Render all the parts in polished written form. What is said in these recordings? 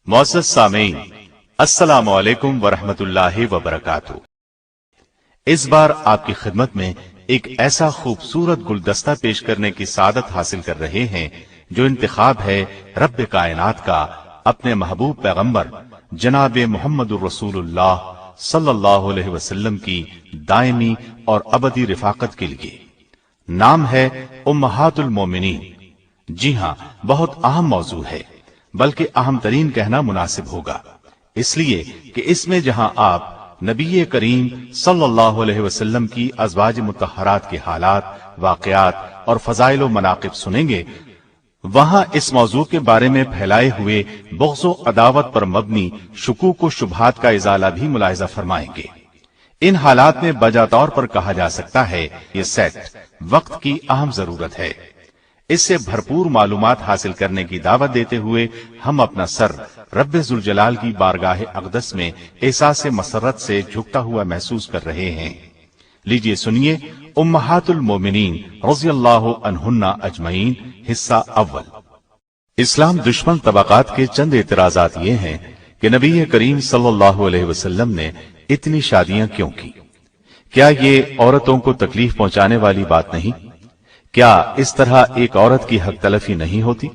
معزز سامعین، السلام علیکم ورحمۃ اللہ وبرکاتہ۔ اس بار آپ کی خدمت میں ایک ایسا خوبصورت گلدستہ پیش کرنے کی سعادت حاصل کر رہے ہیں جو انتخاب ہے رب کائنات کا اپنے محبوب پیغمبر جناب محمد الرسول اللہ صلی اللہ علیہ وسلم کی دائمی اور ابدی رفاقت کے لیے۔ نام ہے امہات المومنین۔ جی ہاں، بہت اہم موضوع ہے، بلکہ اہم ترین کہنا مناسب ہوگا، اس لیے کہ اس میں جہاں آپ نبی کریم صلی اللہ علیہ وسلم کی ازواج مطہرات کے حالات، واقعات اور فضائل و مناقب سنیں گے، وہاں اس موضوع کے بارے میں پھیلائے ہوئے بغض و عداوت پر مبنی شکوک و شبہات کا ازالہ بھی ملاحظہ فرمائیں گے۔ ان حالات میں بجا طور پر کہا جا سکتا ہے یہ سیٹ وقت کی اہم ضرورت ہے۔ اس سے بھرپور معلومات حاصل کرنے کی دعوت دیتے ہوئے ہم اپنا سر رب ذوالجلال کی بارگاہ اقدس میں احساس مسرت سے جھکتا ہوا محسوس کر رہے ہیں۔ لیجئے سنیے امہات المومنین رضی اللہ عنہن اجمعین، حصہ اول۔ اسلام دشمن طبقات کے چند اعتراضات یہ ہیں کہ نبی کریم صلی اللہ علیہ وسلم نے اتنی شادیاں کیوں کی؟ کیا یہ عورتوں کو تکلیف پہنچانے والی بات نہیں؟ کیا اس طرح ایک عورت کی حق تلفی نہیں ہوتی؟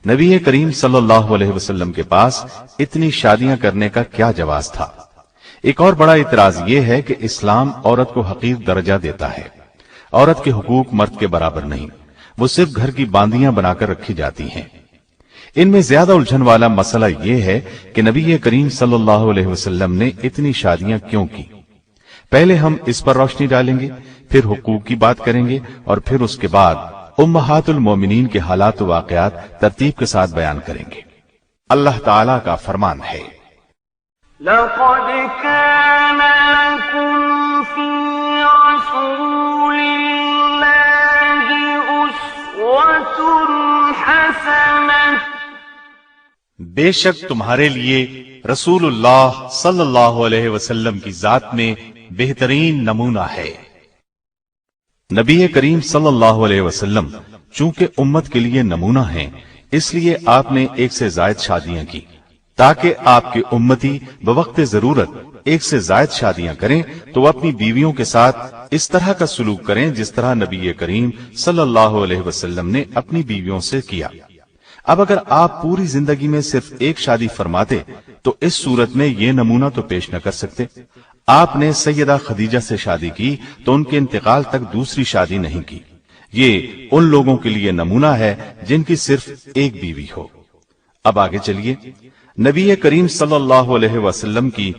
نبی کریم صلی اللہ علیہ وسلم کے پاس اتنی شادیاں کرنے کا کیا جواز تھا؟ ایک اور بڑا اعتراض یہ ہے کہ اسلام عورت کو حقیر درجہ دیتا ہے۔ عورت کے حقوق مرد کے برابر نہیں، وہ صرف گھر کی باندیاں بنا کر رکھی جاتی ہیں۔ ان میں زیادہ الجھن والا مسئلہ یہ ہے کہ نبی کریم صلی اللہ علیہ وسلم نے اتنی شادیاں کیوں کی؟ پہلے ہم اس پر روشنی ڈالیں گے، پھر حقوق کی بات کریں گے، اور پھر اس کے بعد امہات المومنین کے حالات و واقعات ترتیب کے ساتھ بیان کریں گے۔ اللہ تعالی کا فرمان ہے، لَقَدْ كَانَ لَكُمْ فِي رَسُولِ اللَّهِ أُسْوَةٌ حَسَنَةٌ۔ بے شک تمہارے لیے رسول اللہ صلی اللہ علیہ وسلم کی ذات میں بہترین نمونہ ہے۔ نبی کریم صلی اللہ علیہ وسلم چونکہ امت کے لیے نمونہ ہیں، اس لیے آپ نے ایک سے زائد شادیاں کی تاکہ آپ کے امتی بوقت ضرورت ایک سے زائد شادیاں کریں تو اپنی بیویوں کے ساتھ اس طرح کا سلوک کریں جس طرح نبی کریم صلی اللہ علیہ وسلم نے اپنی بیویوں سے کیا۔ اب اگر آپ پوری زندگی میں صرف ایک شادی فرماتے تو اس صورت میں یہ نمونہ تو پیش نہ کر سکتے۔ آپ نے سیدہ خدیجہ سے شادی کی تو ان کے انتقال تک دوسری شادی نہیں کی۔ یہ ان لوگوں کے لیے نمونہ ہے جن کی صرف ایک بیوی ہو۔ اب آگے چلیے، نبی کریم صلی اللہ علیہ وسلم کی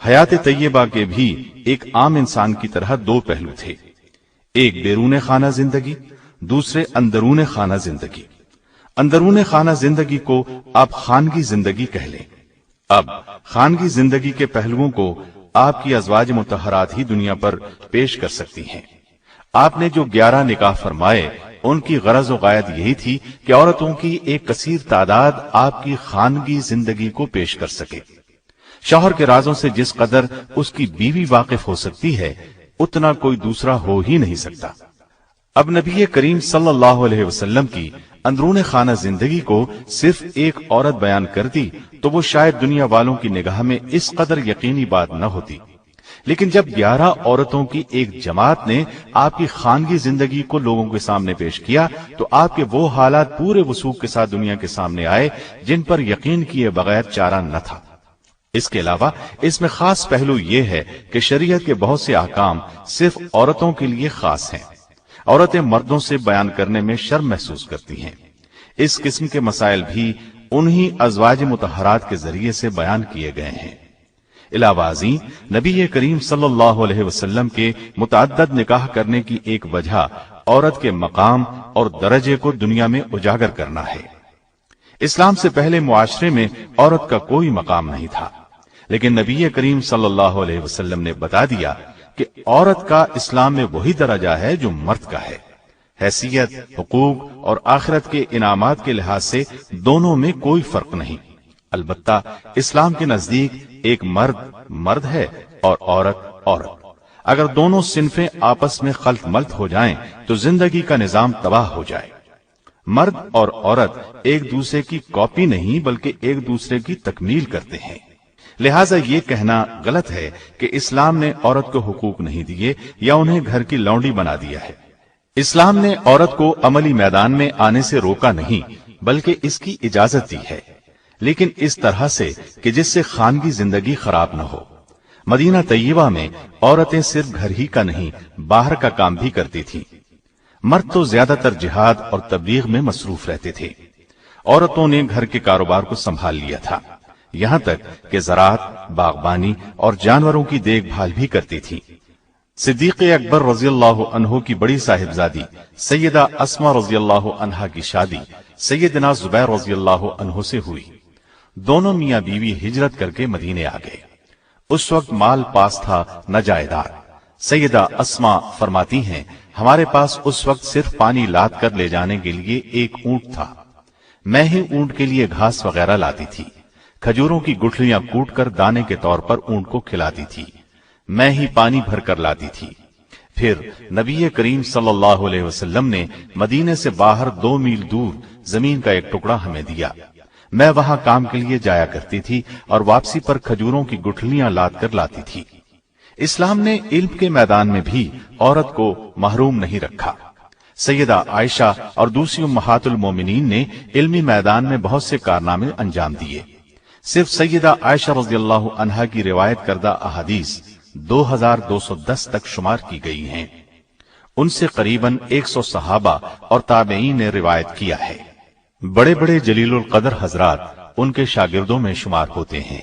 حیات طیبہ کے بھی ایک عام انسان کی طرح دو پہلو تھے، ایک بیرون خانہ زندگی، دوسرے اندرون خانہ زندگی۔ اندرون خانہ زندگی کو آپ خانگی زندگی کہہ لیں۔ اب خانگی زندگی کے پہلوؤں کو آپ کی ازواج مطہرات ہی دنیا پر پیش کر سکتی ہیں۔ آپ نے جو 11 نکاح فرمائے، ان کی غرض و غایت یہی تھی کہ عورتوں کی ایک کثیر تعداد آپ کی خانگی زندگی کو پیش کر سکے۔ شوہر کے رازوں سے جس قدر اس کی بیوی واقف ہو سکتی ہے، اتنا کوئی دوسرا ہو ہی نہیں سکتا۔ اب نبی کریم صلی اللہ علیہ وسلم کی اندرون خانہ زندگی کو صرف ایک عورت بیان کرتی تو وہ شاید دنیا والوں کی نگاہ میں اس قدر یقینی بات نہ ہوتی، لیکن جب 11 عورتوں کی ایک جماعت نے آپ کی خانگی زندگی کو لوگوں کے سامنے پیش کیا تو آپ کے وہ حالات پورے وثوق کے ساتھ دنیا کے سامنے آئے جن پر یقین کیے بغیر چارہ نہ تھا۔ اس کے علاوہ اس میں خاص پہلو یہ ہے کہ شریعت کے بہت سے احکام صرف عورتوں کے لیے خاص ہیں۔ عورتیں مردوں سے بیان کرنے میں شرم محسوس کرتی ہیں۔ اس قسم کے مسائل بھی انہی ازواج مطہرات کے ذریعے سے بیان کیے گئے ہیں۔ علاوہ ازیں نبی کریم صلی اللہ علیہ وسلم کے متعدد نکاح کرنے کی ایک وجہ عورت کے مقام اور درجے کو دنیا میں اجاگر کرنا ہے۔ اسلام سے پہلے معاشرے میں عورت کا کوئی مقام نہیں تھا، لیکن نبی کریم صلی اللہ علیہ وسلم نے بتا دیا کہ عورت کا اسلام میں وہی درجہ ہے جو مرد کا ہے۔ حیثیت، حقوق اور آخرت کے انعامات کے لحاظ سے دونوں میں کوئی فرق نہیں۔ البتہ اسلام کے نزدیک ایک مرد مرد ہے اور عورت عورت۔ اگر دونوں صنفیں آپس میں خلط ملط ہو جائیں تو زندگی کا نظام تباہ ہو جائے۔ مرد اور عورت ایک دوسرے کی کاپی نہیں بلکہ ایک دوسرے کی تکمیل کرتے ہیں۔ لہٰذا یہ کہنا غلط ہے کہ اسلام نے عورت کو حقوق نہیں دیے یا انہیں گھر کی لونڈی بنا دیا ہے۔ اسلام نے عورت کو عملی میدان میں آنے سے روکا نہیں بلکہ اس کی اجازت دی ہے، لیکن اس طرح سے کہ جس سے خانگی زندگی خراب نہ ہو۔ مدینہ طیبہ میں عورتیں صرف گھر ہی کا نہیں باہر کا کام بھی کرتی تھیں۔ مرد تو زیادہ تر جہاد اور تبلیغ میں مصروف رہتے تھے، عورتوں نے گھر کے کاروبار کو سنبھال لیا تھا، یہاں تک کہ زراعت، باغبانی اور جانوروں کی دیکھ بھال بھی کرتی تھی۔ صدیق اکبر رضی اللہ عنہ کی بڑی صاحبزادی سیدہ اسما رضی اللہ عنہا کی شادی سیدنا زبیر رضی اللہ عنہ سے ہوئی۔ دونوں میاں بیوی ہجرت کر کے مدینے آ گئے۔ اس وقت مال پاس تھا نہ جائیداد۔ سیدہ اسما فرماتی ہیں، ہمارے پاس اس وقت صرف پانی لاد کر لے جانے کے لیے ایک اونٹ تھا۔ میں ہی اونٹ کے لیے گھاس وغیرہ لاتی تھی، کھجوروں کی گٹھلیاں کوٹ کر دانے کے طور پر اونٹ کو کھلاتی تھی، میں ہی پانی بھر کر لاتی تھی۔ پھر نبی کریم صلی اللہ علیہ وسلم نے مدینے سے باہر 2 میل دور زمین کا ایک ٹکڑا ہمیں دیا۔ میں وہاں کام کے لیے جایا کرتی تھی اور واپسی پر کھجوروں کی گٹھلیاں لاد کر لاتی تھی۔ اسلام نے علم کے میدان میں بھی عورت کو محروم نہیں رکھا۔ سیدہ عائشہ اور دوسری امہات المومنین نے علمی میدان میں بہت سے کارنامے انجام دیے۔ صرف سیدہ عائشہ رضی اللہ عنہا کی روایت کردہ احادیث 2210 تک شمار کی گئی ہیں۔ ان سے قریباً 100 صحابہ اور تابعین نے روایت کیا ہے۔ بڑے بڑے جلیل القدر حضرات ان کے شاگردوں میں شمار ہوتے ہیں۔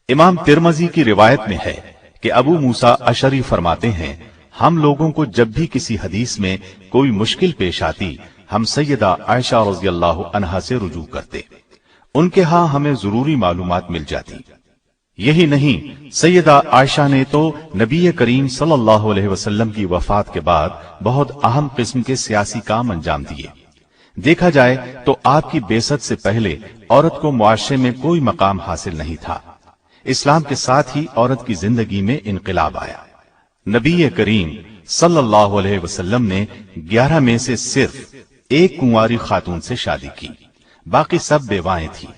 امام ترمذی کی روایت میں ہے کہ ابو موسیٰ اشعری فرماتے ہیں، ہم لوگوں کو جب بھی کسی حدیث میں کوئی مشکل پیش آتی ہم سیدہ عائشہ رضی اللہ عنہا سے رجوع کرتے، ان کے ہاں ہمیں ضروری معلومات مل جاتی۔ یہی نہیں، سیدہ عائشہ نے تو نبی کریم صلی اللہ علیہ وسلم کی وفات کے بعد بہت اہم قسم کے سیاسی کام انجام دیے۔ دیکھا جائے تو آپ کی بعثت سے پہلے عورت کو معاشرے میں کوئی مقام حاصل نہیں تھا۔ اسلام کے ساتھ ہی عورت کی زندگی میں انقلاب آیا۔ نبی کریم صلی اللہ علیہ وسلم نے 11 میں سے صرف ایک کنواری خاتون سے شادی کی، باقی سب بیوائیں تھیں،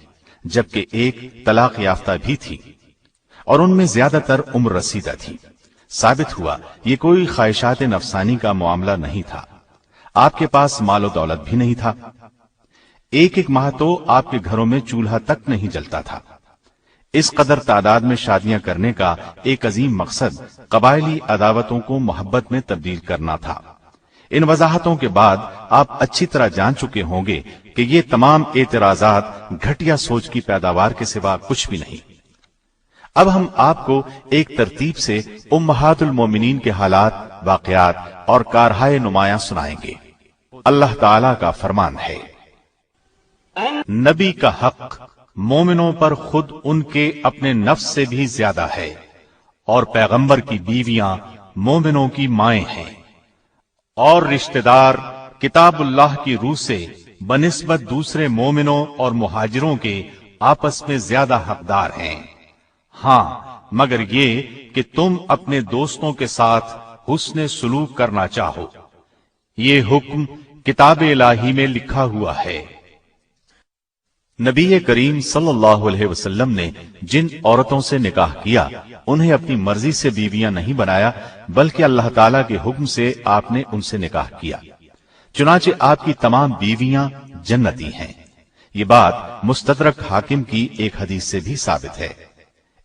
جبکہ ایک طلاق یافتہ بھی تھی، اور ان میں زیادہ تر عمر رسیدہ تھی۔ ثابت ہوا یہ کوئی خواہشات نفسانی کا معاملہ نہیں تھا۔ آپ کے پاس مال و دولت بھی نہیں تھا، ایک ماہ تو آپ کے گھروں میں چولہا تک نہیں جلتا تھا۔ اس قدر تعداد میں شادیاں کرنے کا ایک عظیم مقصد قبائلی عداوتوں کو محبت میں تبدیل کرنا تھا۔ ان وضاحتوں کے بعد آپ اچھی طرح جان چکے ہوں گے کہ یہ تمام اعتراضات گھٹیا سوچ کی پیداوار کے سوا کچھ بھی نہیں۔ اب ہم آپ کو ایک ترتیب سے امہات المومنین کے حالات، واقعات اور کارہائے نمایاں سنائیں گے۔ اللہ تعالی کا فرمان ہے، نبی کا حق مومنوں پر خود ان کے اپنے نفس سے بھی زیادہ ہے، اور پیغمبر کی بیویاں مومنوں کی مائیں ہیں، اور رشتہ دار کتاب اللہ کی روح سے بنسبت دوسرے مومنوں اور مہاجروں کے آپس میں زیادہ حقدار ہیں، ہاں مگر یہ کہ تم اپنے دوستوں کے ساتھ حسن سلوک کرنا چاہو۔ یہ حکم کتاب الہی میں لکھا ہوا ہے۔ نبی کریم صلی اللہ علیہ وسلم نے جن عورتوں سے نکاح کیا انہیں اپنی مرضی سے بیویاں نہیں بنایا، بلکہ اللہ تعالیٰ کے حکم سے آپ نے ان سے نکاح کیا۔ چنانچہ آپ کی تمام بیویاں جنتی ہیں۔ یہ بات مستدرک حاکم کی ایک حدیث سے بھی ثابت ہے۔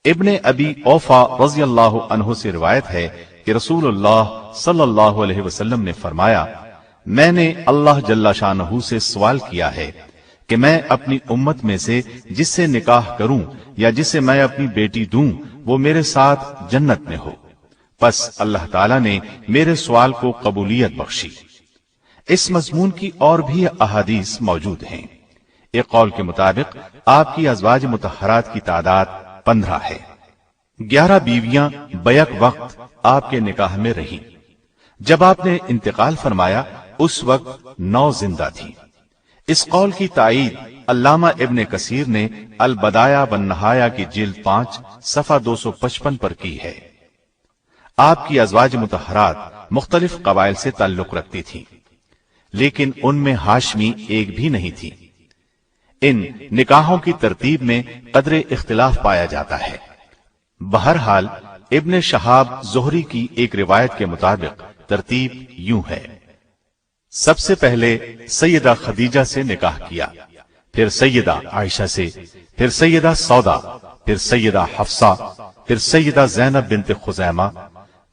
ابن ابی اوفا رضی اللہ عنہ سے روایت ہے کہ رسول اللہ صلی اللہ علیہ وسلم نے فرمایا، میں نے اللہ جل شانہ سے سوال کیا ہے کہ میں اپنی امت میں سے جس سے نکاح کروں یا جسے میں اپنی بیٹی دوں وہ میرے ساتھ جنت میں ہو، پس اللہ تعالیٰ نے میرے سوال کو قبولیت بخشی۔ اس مضمون کی اور بھی احادیث موجود ہیں۔ ایک قول کے مطابق آپ کی ازواج مطہرات کی تعداد 15 ہے۔ 11 بیویاں بیک وقت آپ کے نکاح میں رہیں۔ جب آپ نے انتقال فرمایا اس وقت 9 زندہ تھیں۔ اس قول کی تائید علامہ ابن کثیر نے البدایہ والنہایہ کی جلد 5 صفحہ 255 پر کی ہے۔ آپ کی ازواج مطہرات مختلف قبائل سے تعلق رکھتی تھیں۔ لیکن ان میں ہاشمی ایک بھی نہیں تھی۔ ان نکاحوں کی ترتیب میں قدر اختلاف پایا جاتا ہے۔ بہرحال ابن شہاب زہری کی ایک روایت کے مطابق ترتیب یوں ہے: سب سے پہلے سیدہ خدیجہ سے نکاح کیا، پھر سیدہ عائشہ سے، پھر سیدہ سودا، پھر سیدہ حفصہ، پھر سیدہ زینب بنت خزیمہ،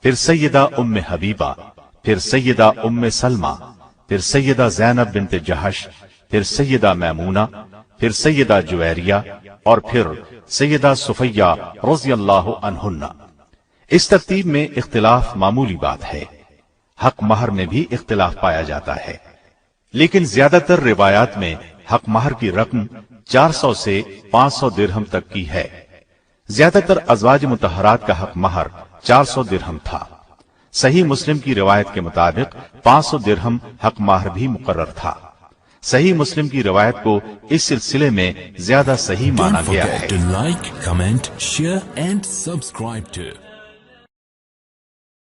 پھر سیدہ ام حبیبہ، پھر سیدہ ام سلمہ، پھر سیدہ زینب بنت جہش، پھر سیدہ میمونہ، پھر سیدہ جویریہ، اور پھر سیدہ صفیہ رضی اللہ عنہن۔ اس ترتیب میں اختلاف معمولی بات ہے۔ حق مہر میں بھی اختلاف پایا جاتا ہے، لیکن زیادہ تر روایات میں حق مہر کی رقم 400 سے 500 درہم تک کی ہے۔ زیادہ تر ازواج مطہرات کا حق مہر 400 درہم تھا۔ صحیح مسلم کی روایت کے مطابق 500 درہم حق مہر بھی مقرر تھا۔ صحیح مسلم کی روایت کو اس سلسلے میں زیادہ صحیح مانا گیا ہے۔ Don't forget to like, comment, share and subscribe to